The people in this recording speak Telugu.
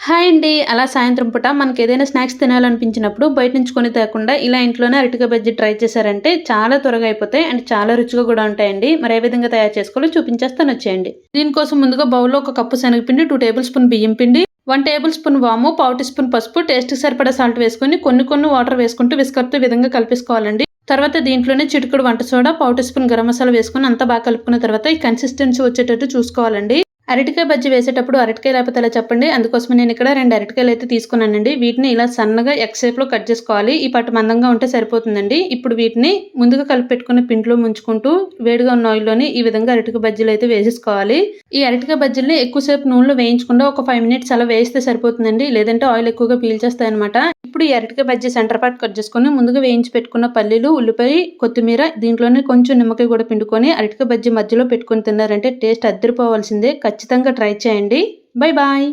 హాయ్ అండి. అలా సాయంత్రం పూట మనకేదైనా స్నాక్స్ తినాలనిపించినప్పుడు బయట నుంచి కొని తేకుండా ఇలా ఇంట్లోనే అరటికాయ బజ్జీ ట్రై చేశారంటే చాలా త్వరగా అయిపోతాయి అండ్ చాలా రుచిగా కూడా ఉంటాయండి. మరి ఏ విధంగా తయారు చేసుకోవాలో చూపించేస్తాను వచ్చేయండి. దీనికోసం ముందుగా బౌల్‌లో ఒక కప్పు శనగపిండి, 2 టేబుల్ స్పూన్ బియ్యం పిండి, 1 టేబుల్ స్పూన్ వాము, పావు టీ స్పూన్ పసుపు, టేస్ట్‌కి సరిపడా సాల్ట్ వేసుకొని కొన్ని వాటర్ వేసుకుంటూ విస్కర్‌తో ఈ విధంగా కలిపేసుకోవాలండి. తర్వాత దీంట్లోనే చిటికెడు వంట సోడా, పావు టీ స్పూన్ గరం మసాలా వేసుకొని అంతా బాగా కలుపుకున్న తర్వాత ఈ కన్సిస్టెన్సీ వచ్చేటట్టు చూసుకోవాలండి. అరటికాయ బజ్జీ వేసేటప్పుడు అరటికాయ లేకపోతే ఎలా చెప్పండి. అందుకోసమే నేను ఇక్కడ 2 అరటికాయలు అయితే తీసుకున్నానండి. వీటిని ఇలా సన్నగా ఎగ్ షేప్‌లో కట్ చేసుకోవాలి. ఈ పాటు మందంగా ఉంటే సరిపోతుందండి. ఇప్పుడు వీటిని ముందుగా కలిపి పెట్టుకున్న పిండిలో ముంచుకుంటూ వేడిగా ఉన్న ఆయిల్‌లోని ఈ విధంగా అరటికాయ బజ్జీలు అయితే వేసేసుకోవాలి. ఈ అరటికాయ బజ్జీలని ఎక్కువసేపు నూనెలో వేయించకుండా ఒక 5 మినిట్స్ అలా వేయిస్తే సరిపోతుందండి. లేదంటే ఆయిల్ ఎక్కువగా పీల్చేస్తాయన్నమాట. ఇప్పుడు ఈ అరటికాయ బజ్జీ సెంటర్ పార్ట్ కట్ చేసుకొని ముందుగా వేయించి పెట్టుకున్న పల్లీలు, ఉల్లిపాయ, కొత్తిమీర దీంట్లోనే కొంచెం నిమ్మకాయ కూడా పిండుకొని అరటికాయ బజ్జీ మధ్యలో పెట్టుకొని తిన్నారంటే టేస్ట్ అదిరిపోవాల్సిందే. ఖచ్చితంగా ట్రై చేయండి. Bye bye.